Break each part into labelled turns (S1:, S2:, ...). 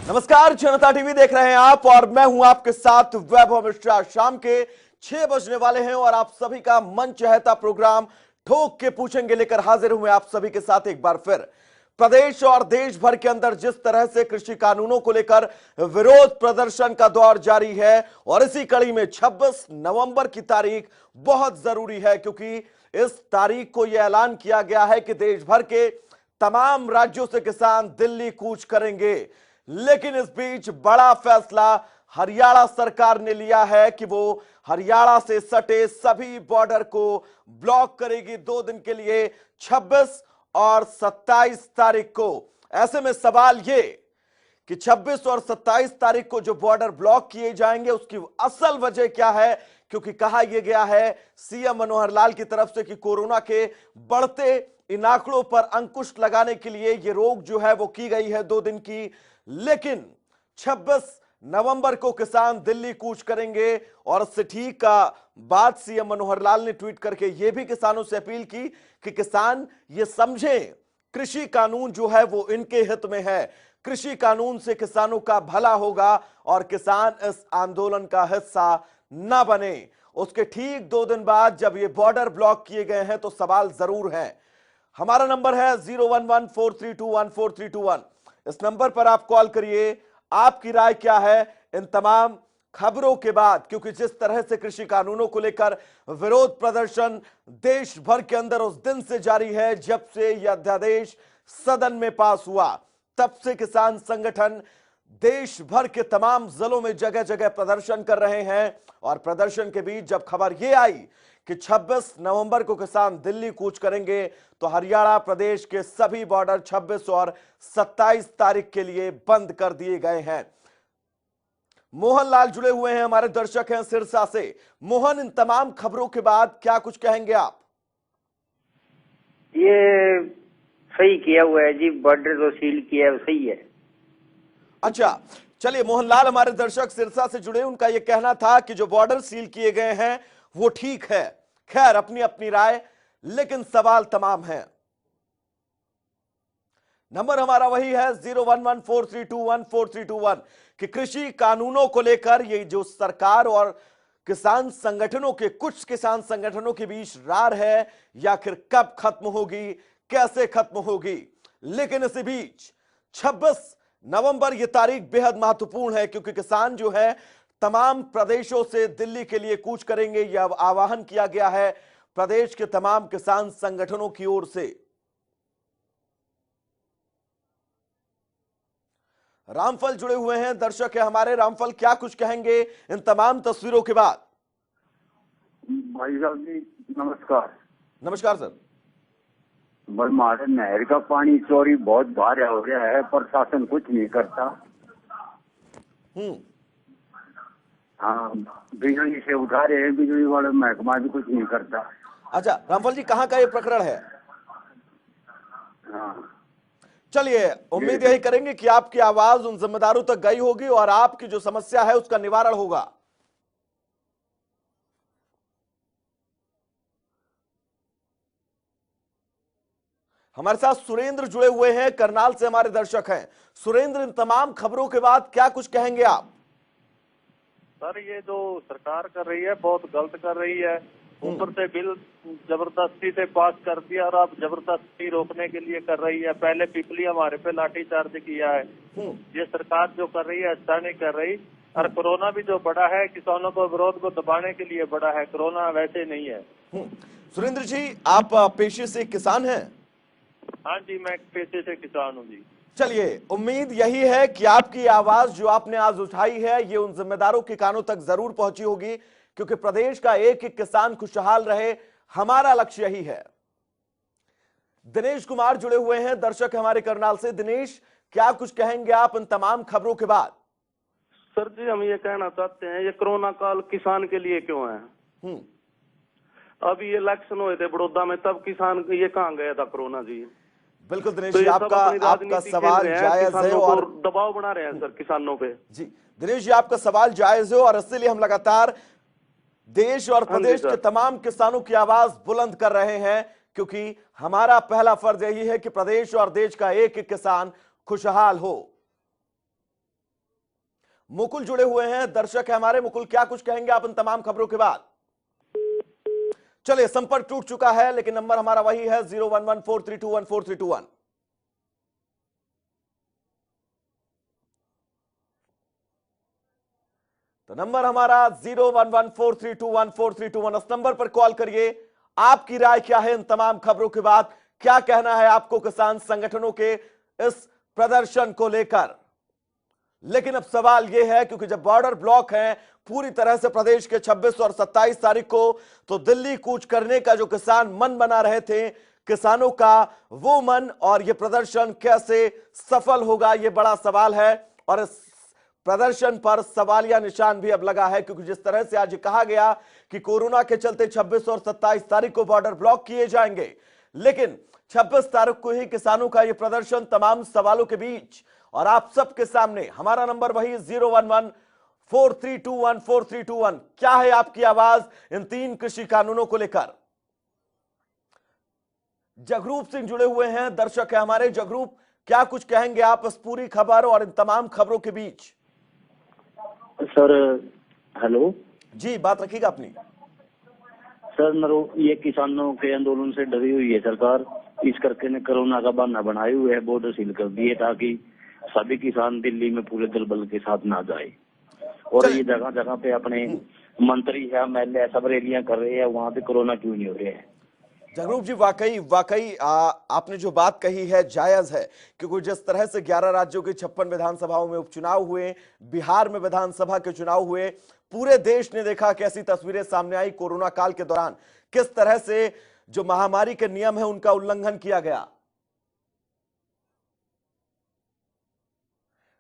S1: नमस्कार, जनता टीवी देख रहे हैं आप और मैं हूं आपके साथ वैभव मिश्रा। शाम के 6 बजने वाले हैं और आप सभी का मन चहेता प्रोग्राम ठोक के पूछेंगे लेकर हाजिर हुए आप सभी के साथ एक बार फिर। प्रदेश और देश भर के अंदर जिस तरह से कृषि कानूनों को लेकर विरोध प्रदर्शन का दौर जारी है और इसी कड़ी में 26 नवंबर की तारीख बहुत जरूरी है, क्योंकि इस तारीख को यह ऐलान किया गया है कि देश भर के तमाम राज्यों से किसान दिल्ली कूच करेंगे। लेकिन इस बीच बड़ा फैसला हरियाणा सरकार ने लिया है कि वो हरियाणा से सटे सभी बॉर्डर को ब्लॉक करेगी 2 दिन के लिए, 26 और 27 तारीख को। ऐसे में सवाल ये कि 26 और 27 तारीख को जो बॉर्डर ब्लॉक किए जाएंगे उसकी असल वजह क्या है, क्योंकि कहा यह गया है सीएम मनोहर लाल की तरफ से कि कोरोना के बढ़ते इन आंकड़ों पर अंकुश लगाने के लिए यह रोक जो है वो की गई है 2 दिन की। लेकिन 26 नवंबर को किसान दिल्ली कूच करेंगे और इससे ठीक का बाद सीएम मनोहर लाल ने ट्वीट करके यह भी किसानों से अपील की कि किसान ये समझें कृषि कानून जो है वो इनके हित में है, कृषि कानून से किसानों का भला होगा और किसान इस आंदोलन का हिस्सा ना बने। उसके ठीक 2 दिन बाद जब ये बॉर्डर ब्लॉक किए गए हैं तो सवाल जरूर है। हमारा नंबर है 0114321431। इस नंबर पर आप कॉल करिए। आपकी राय क्या है इन तमाम खबरों के बाद, क्योंकि जिस तरह से कृषि कानूनों को लेकर विरोध प्रदर्शन देश भर के अंदर उस दिन से जारी है जब से यह अध्यादेश सदन में पास हुआ, तब से किसान संगठन देश भर के तमाम जिलों में जगह जगह प्रदर्शन कर रहे हैं। और प्रदर्शन के बीच जब खबर यह आई कि 26 नवंबर को किसान दिल्ली कूच करेंगे तो हरियाणा प्रदेश के सभी बॉर्डर 26 और 27 तारीख के लिए बंद कर दिए गए हैं। मोहन लाल जुड़े हुए हैं, हमारे दर्शक हैं सिरसा से। मोहन, इन तमाम खबरों के बाद क्या कुछ कहेंगे आप?
S2: ये सही किया हुआ है जी, बॉर्डर जो सील किया है सही है।
S1: अच्छा, चलिए, मोहनलाल हमारे दर्शक सिरसा से जुड़े, उनका यह कहना था कि जो बॉर्डर सील किए गए हैं वो ठीक है। खैर, अपनी अपनी राय, लेकिन सवाल तमाम हैं। नंबर हमारा वही है 0114321431 कि कृषि कानूनों को लेकर ये जो सरकार और किसान संगठनों के कुछ किसान संगठनों के बीच रार है या फिर कब खत्म होगी, कैसे खत्म होगी। लेकिन इसी बीच 26 नवंबर ये तारीख बेहद महत्वपूर्ण है, क्योंकि किसान जो है तमाम प्रदेशों से दिल्ली के लिए कूच करेंगे। यह आह्वान किया गया है प्रदेश के तमाम किसान संगठनों की ओर से। रामफल जुड़े हुए हैं, दर्शक है हमारे। रामफल, क्या कुछ कहेंगे इन तमाम तस्वीरों के बाद?
S3: भाई साहब जी नमस्कार।
S1: नमस्कार सर।
S3: हमारे नहर का पानी चोरी बहुत भारी हो गया है, प्रशासन कुछ नहीं करता। हाँ, बिजली से उठा रहे हैं, बिजली वाले महकमा भी कुछ नहीं करता।
S1: अच्छा रामफल जी, कहाँ का ये प्रकरण है?
S3: हाँ,
S1: चलिए, उम्मीद यही करेंगे कि आपकी आवाज उन जिम्मेदारों तक गई होगी और आपकी जो समस्या है उसका निवारण होगा। हमारे साथ सुरेंद्र जुड़े हुए हैं, करनाल से हमारे दर्शक हैं। सुरेंद्र, इन तमाम खबरों के बाद क्या कुछ कहेंगे आप?
S4: सर, ये जो सरकार कर रही है बहुत गलत कर रही है। ऊपर से बिल जबरदस्ती से पास कर दिया और अब जबरदस्ती रोकने के लिए कर रही है। पहले पिपली हमारे पे लाठीचार्ज किया है। ये सरकार जो कर रही है अच्छा नहीं कर रही। और कोरोना भी जो बड़ा है किसानों को विरोध को दबाने के लिए बड़ा है, कोरोना वैसे नहीं है।
S1: सुरेंद्र जी, आप पेशे से किसान हैं?
S4: हाँ जी, मैं पेशे से किसान हूँ जी।
S1: चलिए, उम्मीद यही है कि आपकी आवाज जो आपने आज उठाई है ये उन जिम्मेदारों के कानों तक जरूर पहुंची होगी, क्योंकि प्रदेश का एक एक किसान खुशहाल रहे, हमारा लक्ष्य यही है। दिनेश कुमार जुड़े हुए हैं, दर्शक हमारे करनाल से। दिनेश, क्या कुछ कहेंगे आप इन तमाम खबरों के बाद?
S5: सर जी, हम ये कहना चाहते हैं, ये कोरोना काल किसान के लिए क्यों है? अभी ये इलेक्शन हुए थे बड़ौदा में, तब किसान ये कहाँ गया था कोरोना जी?
S1: बिल्कुल दिनेश
S5: तो
S1: जी, आपका सवाल जायज है और
S5: दबाव बना रहे हैं सर किसानों पे।
S1: जी दिनेश जी, आपका सवाल जायज है और इसलिए हम लगातार देश और प्रदेश के तमाम किसानों की आवाज बुलंद कर रहे हैं, क्योंकि हमारा पहला फर्ज यही है कि प्रदेश और देश का एक एक किसान खुशहाल हो। मुकुल जुड़े हुए हैं, दर्शक है हमारे। मुकुल, क्या कुछ कहेंगे आप इन तमाम खबरों के बाद? चलिए, संपर्क टूट चुका है, लेकिन नंबर हमारा वही है 01143214321। तो नंबर हमारा 01143214321। इस नंबर पर कॉल करिए। आपकी राय क्या है इन तमाम खबरों के बाद? क्या कहना है आपको किसान संगठनों के इस प्रदर्शन को लेकर? लेकिन अब सवाल यह है, क्योंकि जब बॉर्डर ब्लॉक है पूरी तरह से प्रदेश के 26 और 27 तारीख को, तो दिल्ली कूच करने का जो किसान मन बना रहे थे, किसानों का वो मन और ये प्रदर्शन कैसे सफल होगा, ये बड़ा सवाल है। और इस प्रदर्शन पर सवालिया निशान भी अब लगा है, क्योंकि जिस तरह से आज कहा गया कि कोरोना के चलते 26 और 27 तारीख को बॉर्डर ब्लॉक किए जाएंगे, लेकिन 26 तारीख को ही किसानों का यह प्रदर्शन तमाम सवालों के बीच। और आप सबके सामने हमारा नंबर वही 01143214321। क्या है आपकी आवाज इन 3 कृषि कानूनों को लेकर? जगरूप सिंह जुड़े हुए हैं, दर्शक है हमारे। जगरूप, क्या कुछ कहेंगे आप इस पूरी खबर और इन तमाम खबरों के बीच?
S6: सर हेलो
S1: जी, बात रखिएगा अपनी।
S6: सर, ये किसानों के आंदोलन से डरी हुई है सरकार। इस करके ने कोरोना का बहाना बनाए हुए है, बॉर्डर सील कर दिए ताकि सभी किसान दिल्ली में पूरे दल बल के साथ ना जाए। और ये जगह जगह पे अपने मंत्री है, एमएलए सब रैलियां कर रहे हैं, वहाँ पे कोरोना क्यों नहीं हो रहे हैं?
S1: जगरूप जी, वाकई आपने जो बात कही है जायज है, क्योंकि जिस तरह से 11 राज्यों की 56 विधानसभाओं में उपचुनाव हुए, बिहार में विधानसभा के चुनाव हुए, पूरे देश ने देखा कैसी तस्वीरें सामने आई कोरोना काल के दौरान, किस तरह से जो महामारी के नियम है उनका उल्लंघन किया गया।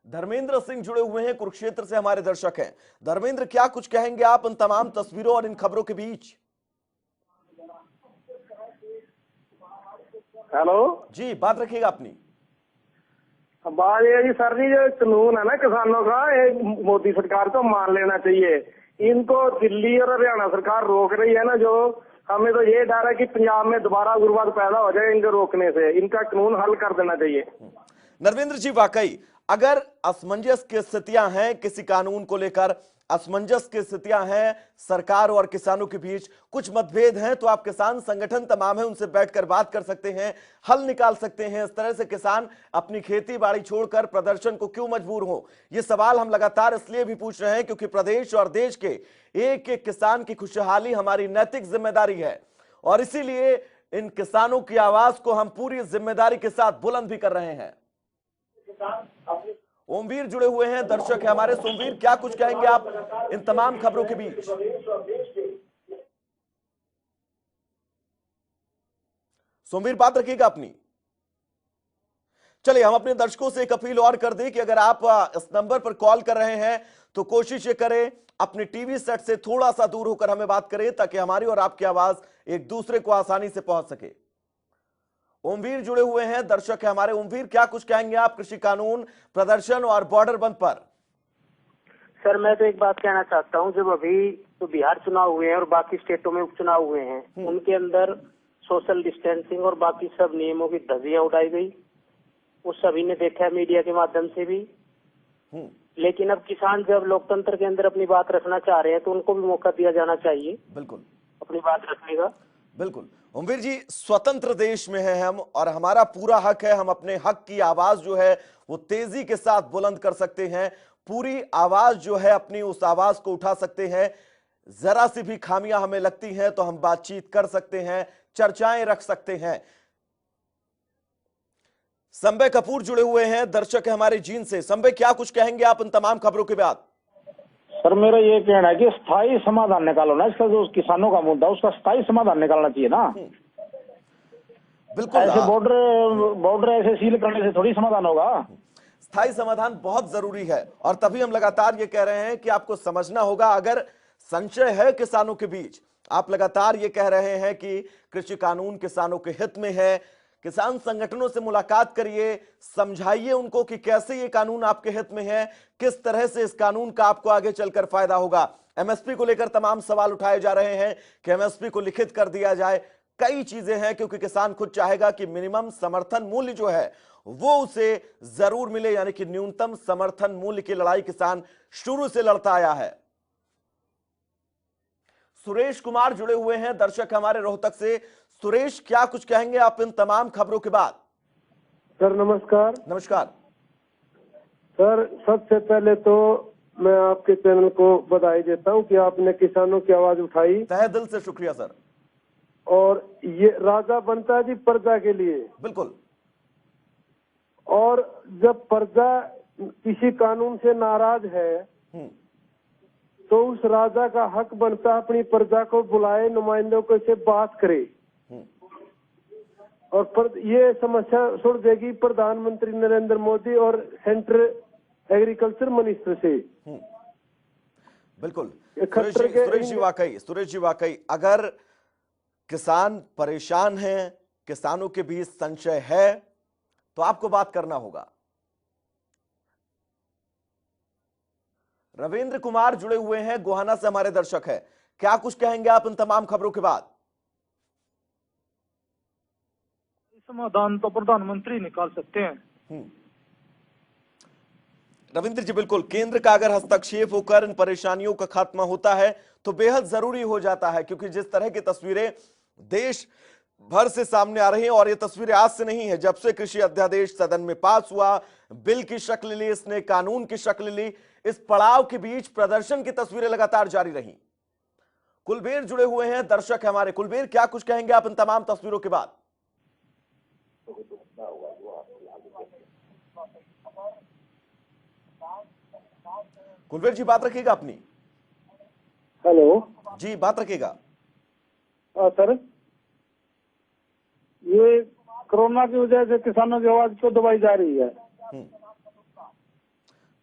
S1: धर्मेंद्र सिंह जुड़े हुए हैं, कुरुक्षेत्र से हमारे दर्शक हैं। धर्मेंद्र, क्या कुछ कहेंगे आप इन तमाम तस्वीरों और इन खबरों के बीच?
S7: हेलो
S1: जी, बात रखिएगा अपनी।
S7: बात ये है जी सर जी, जो कानून है ना किसानों का, ये मोदी सरकार को मान लेना चाहिए। इनको दिल्ली और हरियाणा सरकार रोक रही है ना, जो हमें तो ये डर है कि पंजाब में दोबारा उग्रवाद पैदा हो जाए इनको रोकने से। इनका कानून हल कर देना चाहिए।
S1: नरविंद्र जी, वाकई अगर असमंजस की स्थितियां हैं किसी कानून को लेकर, असमंजस की स्थितियां हैं सरकार और किसानों के बीच, कुछ मतभेद हैं, तो आप किसान संगठन तमाम है उनसे बैठकर बात कर सकते हैं, हल निकाल सकते हैं। इस तरह से किसान अपनी खेती बाड़ी छोड़कर प्रदर्शन को क्यों मजबूर हो? ये सवाल हम लगातार इसलिए भी पूछ रहे हैं क्योंकि प्रदेश और देश के एक एक किसान की खुशहाली हमारी नैतिक जिम्मेदारी है, और इसीलिए इन किसानों की आवाज को हम पूरी जिम्मेदारी के साथ बुलंद भी कर रहे हैं। ओमवीर जुड़े हुए हैं, दर्शक है हमारे। सोमवीर, क्या कुछ कहेंगे आप इन तमाम खबरों के बीच? सोमवीर, बात रखिएगा अपनी। चलिए, हम अपने दर्शकों से एक अपील और कर दें कि अगर आप इस नंबर पर कॉल कर रहे हैं तो कोशिश ये करें अपने टीवी सेट से थोड़ा सा दूर होकर हमें बात करें, ताकि हमारी और आपकी आवाज एक दूसरे को आसानी से पहुंच सके। ओमवीर जुड़े हुए हैं, दर्शक है हमारे। ओमवीर, क्या कुछ कहेंगे आप कृषि कानून, प्रदर्शन और बॉर्डर बंद पर?
S8: सर, मैं तो एक बात कहना चाहता हूं, जब अभी तो बिहार चुनाव हुए हैं और बाकी स्टेटों में उपचुनाव हुए हैं, उनके अंदर सोशल डिस्टेंसिंग और बाकी सब नियमों की धज्जियां उड़ाई गई। उस सभी ने देखा है मीडिया के माध्यम से भी। लेकिन अब किसान जब लोकतंत्र के अंदर अपनी बात रखना चाह रहे हैं तो उनको भी मौका दिया जाना चाहिए
S1: बिल्कुल
S8: अपनी बात रखने का।
S1: बिल्कुल। ओमवीर जी, स्वतंत्र देश में है हम, और हमारा पूरा हक है, हम अपने हक की आवाज जो है वो तेजी के साथ बुलंद कर सकते हैं। पूरी आवाज जो है अपनी उस आवाज को उठा सकते हैं। जरा सी भी खामियां हमें लगती हैं तो हम बातचीत कर सकते हैं, चर्चाएं रख सकते हैं। संबे कपूर जुड़े हुए हैं, दर्शक है हमारे जींद से। संबे, क्या कुछ कहेंगे आप इन तमाम खबरों के बाद?
S9: सर, मेरा ये कहना है कि स्थायी समाधान निकालो ना, इसका जो किसानों का मुद्दा उसका स्थायी समाधान निकालना चाहिए ना।
S1: बिल्कुल,
S9: ऐसे बॉर्डर ऐसे सील करने से थोड़ी समाधान होगा।
S1: स्थायी समाधान बहुत जरूरी है, और तभी हम लगातार ये कह रहे हैं कि आपको समझना होगा। अगर संशय है किसानों के बीच, आप लगातार ये कह रहे हैं कि कृषि कानून किसानों के हित में है, किसान संगठनों से मुलाकात करिए, समझाइए उनको कि कैसे ये कानून आपके हित में है, किस तरह से इस कानून का आपको आगे चलकर फायदा होगा। एमएसपी को लेकर तमाम सवाल उठाए जा रहे हैं कि एमएसपी को लिखित कर दिया जाए। कई चीजें हैं, क्योंकि किसान खुद चाहेगा कि मिनिमम समर्थन मूल्य जो है वो उसे जरूर मिले, यानी कि न्यूनतम समर्थन मूल्य की लड़ाई किसान शुरू से लड़ता आया है। सुरेश कुमार जुड़े हुए हैं दर्शक हमारे रोहतक से। सुरेश, क्या कुछ कहेंगे आप इन तमाम खबरों के बाद?
S10: सर नमस्कार।
S1: नमस्कार
S10: सर, सबसे पहले तो मैं आपके चैनल को बधाई देता हूं कि आपने किसानों की आवाज उठाई।
S1: तहे दिल से शुक्रिया सर।
S10: और ये राजा बनता है जी प्रजा के लिए।
S1: बिल्कुल।
S10: और जब प्रजा किसी कानून से नाराज है तो उस राजा का हक बनता है अपनी प्रजा को बुलाए, नुमाइंदों को से बात करे और ये समस्या सुल देगी प्रधानमंत्री नरेंद्र मोदी और सेंट्रल एग्रीकल्चर मिनिस्टर से।
S1: बिल्कुल सुरेश जी वाकई अगर किसान परेशान हैं, किसानों के बीच संशय है, तो आपको बात करना होगा। रविंद्र कुमार जुड़े हुए हैं गोहाना से, हमारे दर्शक हैं। क्या कुछ कहेंगे आप इन तमाम खबरों के बाद?
S11: समाधान तो प्रधानमंत्री निकाल सकते हैं।
S1: रविंद्र जी, बिल्कुल, केंद्र का अगर हस्तक्षेप होकर इन परेशानियों का खात्मा होता है तो बेहद जरूरी हो जाता है, क्योंकि जिस तरह की तस्वीरें देश भर से सामने आ रही हैं, और ये तस्वीरें आज से नहीं है, जब से कृषि अध्यादेश सदन में पास हुआ, बिल की शक्ल ली इसने, कानून की शक्ल ली, इस पड़ाव के बीच प्रदर्शन की तस्वीरें लगातार जारी रही। कुलबीर जुड़े हुए हैं दर्शक हमारे। कुलबीर, क्या कुछ कहेंगे आप इन तमाम तस्वीरों के बाद? कुलबीर जी, बात रखिएगा अपनी।
S10: हेलो
S1: जी, बात रखिएगा।
S10: सर, ये कोरोना की वजह से किसानों की आवाज क्यों दबाई जा रही है?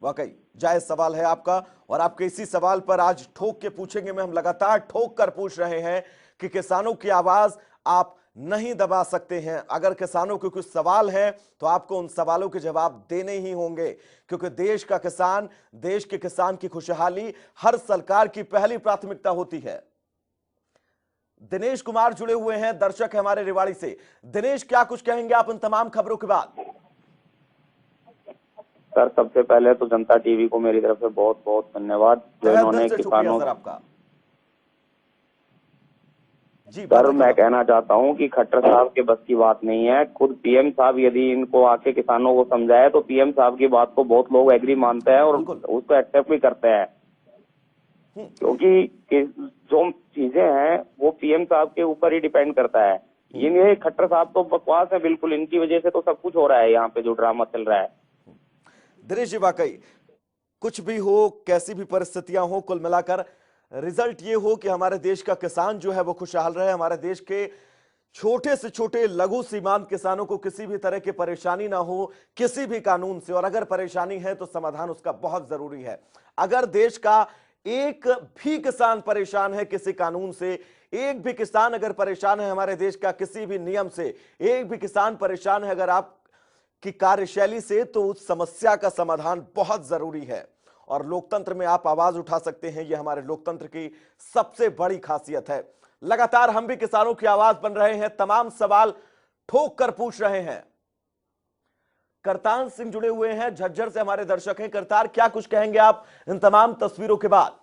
S1: वाकई जायज सवाल है आपका, और आपके इसी सवाल पर आज ठोक के पूछेंगे में हम लगातार ठोक कर पूछ रहे हैं कि किसानों की आवाज आप नहीं दबा सकते हैं। अगर किसानों के कुछ सवाल हैं तो आपको उन सवालों के जवाब देने ही होंगे, क्योंकि देश का किसान, देश के किसान की खुशहाली हर सरकार की पहली प्राथमिकता होती है। दिनेश कुमार जुड़े हुए हैं दर्शक हमारे रेवाड़ी से। दिनेश, क्या कुछ कहेंगे आप इन तमाम खबरों के बाद?
S12: सर, सबसे पहले तो जनता टीवी को मेरी तरफ से बहुत बहुत धन्यवाद जो इन्होंने किसानों
S1: आपका। जी
S12: सर, मैं कहना चाहता हूं कि खट्टर साहब के बस की बात नहीं है। खुद पीएम साहब यदि इनको आके किसानों को समझाए तो पीएम साहब की बात को बहुत लोग एग्री मानते हैं और उसको एक्सेप्ट भी करते हैं, क्योंकि जो चीजें हैं वो पीएम साहब के ऊपर ही डिपेंड करता है। ये खट्टर साहब तो बकवास है बिल्कुल, इनकी वजह से तो सब कुछ हो रहा है यहाँ पे जो ड्रामा चल रहा है।
S1: दिनेश जी, वाकई कुछ भी हो, कैसी भी परिस्थितियां हो, कुल मिलाकर रिजल्ट ये हो कि हमारे देश का किसान जो है वो खुशहाल रहे, हमारे देश के छोटे से छोटे लघु सीमांत किसानों को किसी भी तरह की परेशानी ना हो किसी भी कानून से, और अगर परेशानी है तो समाधान उसका बहुत जरूरी है। अगर देश का एक भी किसान परेशान है किसी कानून से, एक भी किसान अगर परेशान है हमारे देश का किसी भी नियम से, एक भी किसान परेशान है अगर आप की कार्यशैली से, तो उस समस्या का समाधान बहुत जरूरी है। और लोकतंत्र में आप आवाज उठा सकते हैं, यह हमारे लोकतंत्र की सबसे बड़ी खासियत है। लगातार हम भी किसानों की आवाज बन रहे हैं, तमाम सवाल ठोक कर पूछ रहे हैं। करतार सिंह जुड़े हुए हैं झज्जर से, हमारे दर्शक हैं। करतार, क्या कुछ कहेंगे आप इन तमाम तस्वीरों के बाद?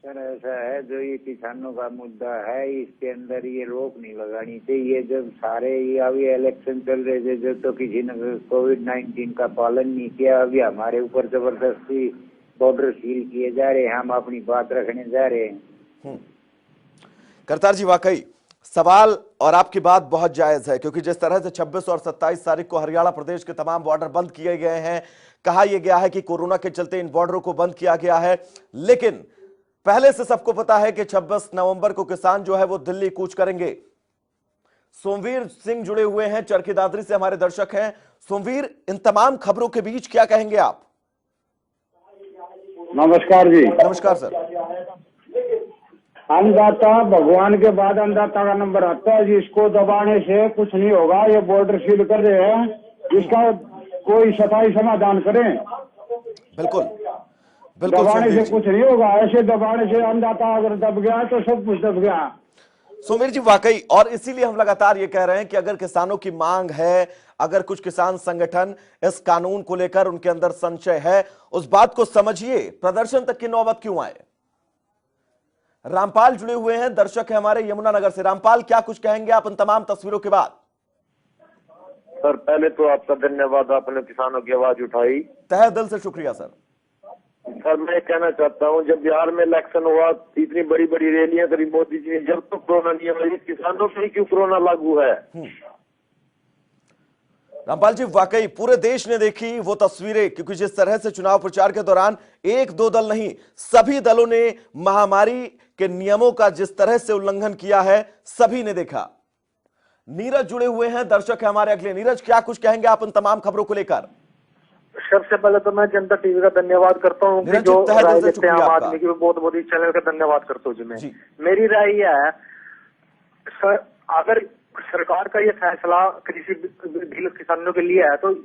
S13: सर, ऐसा है, जो ये किसानों का मुद्दा है इसके अंदर ये रोक नहीं लगानी चाहिए। जब सारे ये अभी इलेक्शन चल रहे थे जब तो किसी ने कोविड-19 का पालन नहीं किया, अभी हमारे ऊपर जबरदस्ती बॉर्डर सील किए जा रहे हैं, हम अपनी बात रखने जा रहे हैं।
S1: करतार जी, वाकई सवाल और आपकी बात बहुत जायज है, क्योंकि जिस तरह से 26 और 27 तारीख को हरियाणा प्रदेश के तमाम बॉर्डर बंद किए गए हैं, कहा यह गया है कि कोरोना के चलते इन बॉर्डरों को बंद किया गया है, लेकिन पहले से सबको पता है कि 26 नवंबर को किसान जो है वो दिल्ली कूच करेंगे। सोमवीर सिंह जुड़े हुए हैं चरखी दादरी से, हमारे दर्शक हैं। सोमवीर, इन तमाम खबरों के बीच क्या कहेंगे आप?
S9: नमस्कार जी।
S1: नमस्कार सर।
S9: अन्नदाता भगवान के बाद अन्नदाता का नंबर आता है जी, इसको दबाने से कुछ नहीं होगा। ये बॉर्डर सील कर रहे हैं, इसका कोई सफाई समाधान करें।
S1: बिल्कुल
S9: दबाने से कुछ नहीं होगा, ऐसे दबाने से अन्नदाता अगर दब गया तो सब कुछ दब गया।
S1: सोमवीर जी, वाकई, और इसीलिए हम लगातार ये कह रहे हैं कि अगर किसानों की मांग है, अगर कुछ किसान संगठन इस कानून को लेकर उनके अंदर संशय है, उस बात को समझिए, प्रदर्शन तक की नौबत क्यों आए। रामपाल जुड़े हुए हैं, दर्शक है हमारे यमुनानगर से। रामपाल, क्या कुछ कहेंगे आप इन तमाम तस्वीरों के बाद?
S14: सर पहले तो आपका धन्यवाद, आपने किसानों की आवाज उठाई,
S1: तहे दिल से शुक्रिया सर।
S14: सर मैं कहना चाहता हूं, जब बिहार में इलेक्शन हुआ, इतनी बड़ी बड़ी रैलियां करी मोदी जी ने, जब तो कोरोना नहीं है, किसानों पे ही क्यों कोरोना लागू है?
S1: रामपाल जी, वाकई पूरे देश ने देखी वो तस्वीरें, क्योंकि जिस तरह से चुनाव प्रचार के दौरान एक दो दल नहीं, सभी दलों ने महामारी के नियमों का जिस तरह से उल्लंघन किया है, सभी ने देखा। नीरज जुड़े हुए हैं, दर्शक है हमारे अगले। नीरज, क्या कुछ कहेंगे आप इन तमाम खबरों को लेकर?
S15: सबसे पहले तो मैं जनता टीवी का धन्यवाद करता हूँ कि जो राय देते हैं आम आदमी की, बहुत बहुत चैनल का धन्यवाद करता हूँ जी मैं। मेरी राय यह है सर, अगर सरकार का ये फैसला कृषि बिल किसानों के लिए है, तो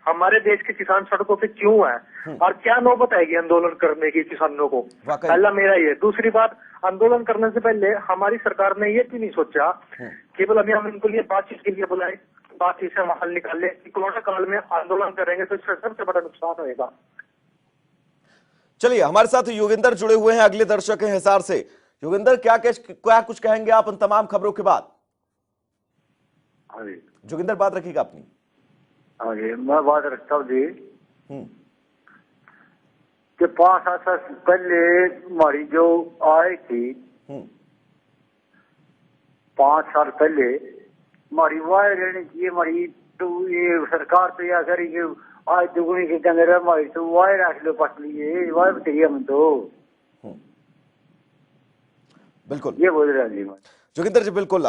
S15: हमारे देश के किसान सड़कों पे क्यों है और क्या नौबत आएगी आंदोलन करने की किसानों को? पहला मेरा ये। दूसरी बात, आंदोलन करने से पहले हमारी सरकार ने ये क्यों नहीं सोचा केवल अभी हम इनको लिए बातचीत के लिए बुलाए, बातचीत से हल निकाल ले। कोरोना काल में आंदोलन करेंगे तो इससे सबसे बड़ा नुकसान होगा।
S1: चलिए, हमारे साथ योगेंद्र जुड़े हुए हैं, अगले दर्शक हैं हिसार से। योगेंद्र, क्या कुछ कहेंगे आप इन तमाम खबरों के बाद? जोगिंदर, बात रखिएगा अपनी।
S3: हाँ जी, मैं बात रखता हूँ जी कि 5 साल पहले हमारी जो आई थी, 5 साल पहले हमारी वायर रहनी चाहिए, हमारी तो ये सरकार तो यह करेगी आज दुगुनी के अंदर हमारी तो वायर रख लो, पट लीजिए वायर बताइए हम तो।
S1: बिल्कुल
S3: ये बोल रहे हैं जी
S1: जोगिंदर जी, बिल्कुल।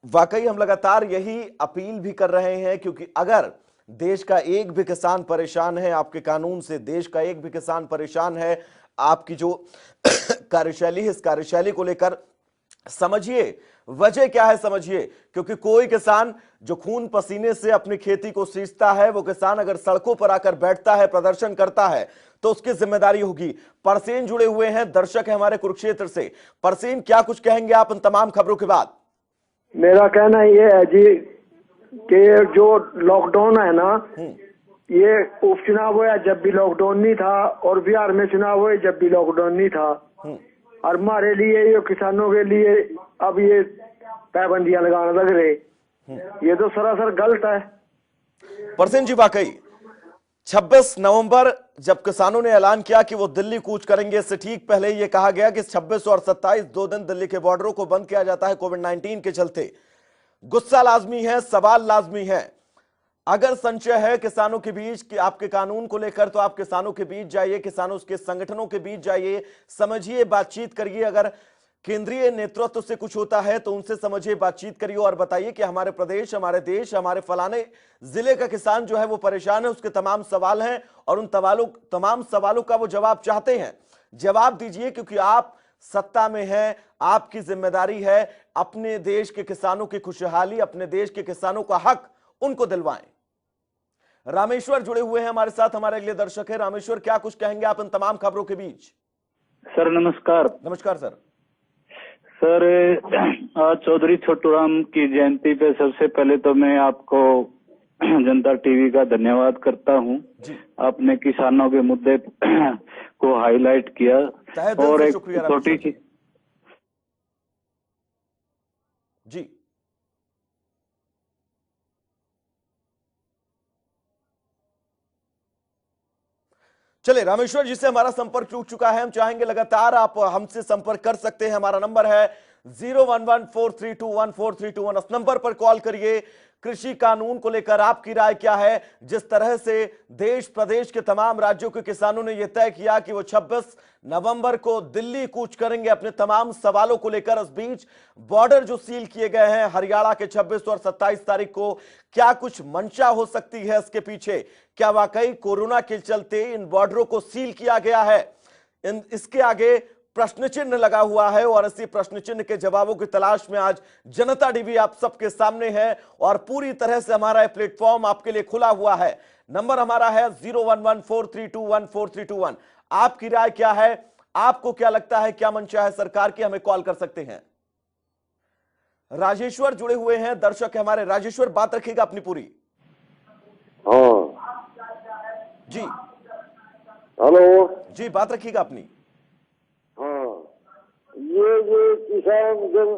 S1: वाकई हम लगातार यही अपील भी कर रहे हैं, क्योंकि अगर देश का एक भी किसान परेशान है आपके कानून से, देश का एक भी किसान परेशान है आपकी जो कार्यशैली है, इस कार्यशैली को लेकर समझिए वजह क्या है, समझिए। क्योंकि कोई किसान जो खून पसीने से अपनी खेती को सींचता है, वो किसान अगर सड़कों पर आकर बैठता है, प्रदर्शन करता है, तो उसकी जिम्मेदारी होगी। परसेन जुड़े हुए हैं, दर्शक है हमारे कुरुक्षेत्र से। परसेन, क्या कुछ कहेंगे आप इन तमाम खबरों के बाद?
S10: मेरा कहना ये है जी कि जो लॉकडाउन है ना, ये उपचुनाव हुआ जब भी लॉकडाउन नहीं था, और बिहार में चुनाव हुए जब भी लॉकडाउन नहीं था। और हमारे लिए, ये किसानों के लिए अब ये पाबंदियां लगाने लग रहे, ये तो सरासर गलत है।
S1: परसेन जी, वाकई 26 नवंबर जब किसानों ने ऐलान किया कि वो दिल्ली कूच करेंगे, इससे ठीक पहले ये कहा गया कि 26 और 27 2 दिन दिल्ली के बॉर्डरों को बंद किया जाता है कोविड-19 के चलते। गुस्सा लाजमी है, सवाल लाजमी है। अगर संशय है किसानों के बीच कि आपके कानून को लेकर, तो आप किसानों के बीच जाइए, किसानों के संगठनों के बीच जाइए, समझिए, बातचीत करिए। अगर केंद्रीय नेतृत्व से कुछ होता है तो उनसे समझिए, बातचीत करिए और बताइए कि हमारे प्रदेश, हमारे देश, हमारे फलाने जिले का किसान जो है वो परेशान है, उसके तमाम सवाल हैं और उन तमाम सवालों का वो जवाब चाहते हैं। जवाब दीजिए, क्योंकि आप सत्ता में हैं, आपकी जिम्मेदारी है अपने देश के किसानों की खुशहाली, अपने देश के किसानों का हक उनको दिलवाएं। रामेश्वर जुड़े हुए हैं हमारे साथ, हमारे अगले दर्शक है। रामेश्वर, क्या कुछ कहेंगे आप इन तमाम खबरों के बीच?
S16: सर नमस्कार।
S1: नमस्कार सर।
S16: सर, आज चौधरी छोटूराम की जयंती पे सबसे पहले तो मैं आपको जनता टीवी का धन्यवाद करता हूं। आपने किसानों के मुद्दे को हाईलाइट किया और एक छोटी सी
S1: जी चले, रामेश्वर जी से हमारा संपर्क टूट चुका है। हम चाहेंगे लगातार आप हमसे संपर्क कर सकते हैं। हमारा नंबर है 0114321432। इस नंबर पर कॉल करिए। कृषि कानून को लेकर आपकी राय क्या है? जिस तरह से देश प्रदेश के तमाम राज्यों के किसानों ने यह तय किया कि वो 26 नवंबर को दिल्ली कूच करेंगे अपने तमाम सवालों को लेकर। इस बीच बॉर्डर जो सील किए गए हैं हरियाणा के 26 और 27 तारीख को, क्या कुछ मंशा हो सकती है इसके पीछे? क्या वाकई कोरोना के चलते इन बॉर्डरों को सील किया गया है? इसके आगे प्रश्न चिन्ह लगा हुआ है और इसी प्रश्न चिन्ह के जवाबों की तलाश में आज जनता टीवी आप सबके सामने है और पूरी तरह से हमारा प्लेटफॉर्म आपके लिए खुला हुआ है। नंबर हमारा है 0114321432। आपकी राय क्या है? आपको क्या लगता है, क्या मंशा है सरकार की? हमें कॉल कर सकते हैं। राजेश्वर जुड़े हुए हैं, दर्शक है हमारे। राजेश्वर, बात रखिएगा अपनी पूरी।
S14: हाँ
S1: जी
S14: हेलो
S1: जी, बात रखिएगा अपनी।
S14: हाँ, ये किसान जब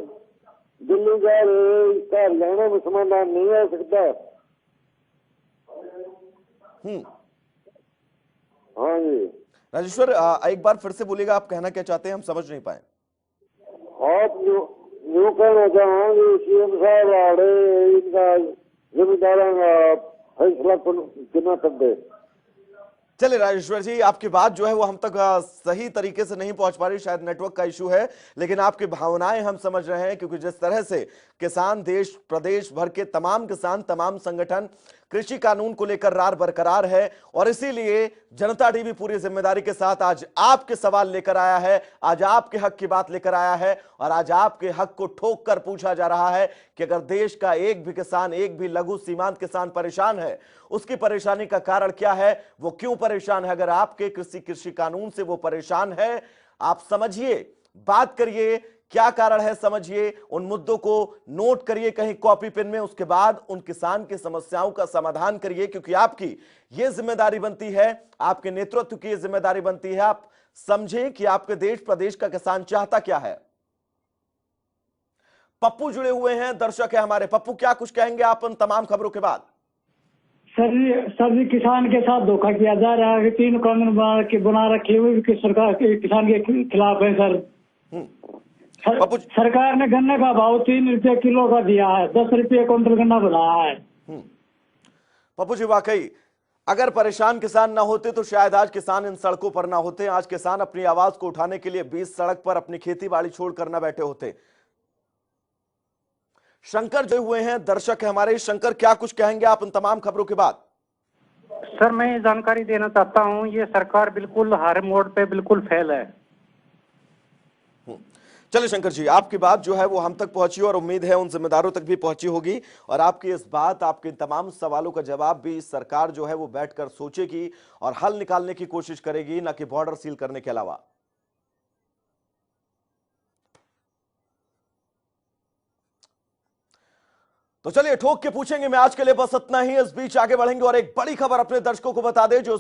S14: दिल्ली जा रहे इसका हरियाणा में समाधान नहीं आ सकता। हाँ जी
S1: राजेश्वर, एक बार फिर से बोलिएगा, आप कहना क्या चाहते हैं, हम समझ नहीं पाए।
S14: आप यूँ कहना चाहेंगे सीएम साहब आड़े इनका जिम्मेदारों का फैसला कितना कर दे।
S1: चलिए राजेश्वर जी, आपकी बात जो है वो हम तक सही तरीके से नहीं पहुंच पा रही, शायद नेटवर्क का इशू है, लेकिन आपकी भावनाएं हम समझ रहे हैं। क्योंकि जिस तरह से किसान देश प्रदेश भर के तमाम किसान, तमाम संगठन कृषि कानून को लेकर रार बरकरार है, और इसीलिए जनता टीवी पूरी जिम्मेदारी के साथ आज आपके सवाल लेकर आया है, आज आपके हक की बात लेकर आया है, और आज आपके हक को ठोक कर पूछा जा रहा है कि अगर देश का एक भी किसान, एक भी लघु सीमांत किसान परेशान है, उसकी परेशानी का कारण क्या है, वो क्यों परेशान है। अगर आपके कृषि कानून से वो परेशान है, आप समझिए, बात करिए, क्या कारण है समझिए, उन मुद्दों को नोट करिए कहीं कॉपी पेन में, उसके बाद उन किसान की समस्याओं का समाधान करिए। क्योंकि आपकी ये जिम्मेदारी बनती है, आपके नेतृत्व की ये जिम्मेदारी बनती है, आप समझें कि आपके देश प्रदेश का किसान चाहता क्या है। पप्पू जुड़े हुए हैं, दर्शक है हमारे। पप्पू, क्या कुछ कहेंगे आप उन तमाम खबरों के बाद?
S17: सर जी, किसान के साथ धोखा किया जा रहा है। 3 कानून बना रखे हुए सरकार किसान के खिलाफ है सर। सरकार ने गन्ने का भाव 3 रुपये किलो का दिया है, 10 रुपये क्विंटल गन्ना बढ़ाया है।
S1: पप्पू जी, वाकई अगर परेशान किसान ना होते तो शायद आज किसान इन सड़कों पर ना होते। आज किसान अपनी आवाज को उठाने के लिए बीच सड़क पर अपनी खेती बाड़ी छोड़ कर ना बैठे होते। शंकर जो हुए हैं, दर्शक है हमारे। शंकर, क्या कुछ कहेंगे आप उन तमाम खबरों के बाद?
S8: सर, मैं ये जानकारी देना चाहता हूँ, ये सरकार बिल्कुल हर मोड़ पे बिल्कुल फेल है।
S1: चलिए शंकर जी, आपकी बात जो है वो हम तक पहुंची, और उम्मीद है उन जिम्मेदारों तक भी पहुंची होगी, और आपकी इस बात, आपके तमाम सवालों का जवाब भी सरकार जो है वो बैठकर सोचेगी और हल निकालने की कोशिश करेगी, ना कि बॉर्डर सील करने के अलावा। तो चलिए ठोक के पूछेंगे मैं आज के लिए बस इतना ही। इस बीच आगे बढ़ेंगे और एक बड़ी खबर अपने दर्शकों को बता दें, जो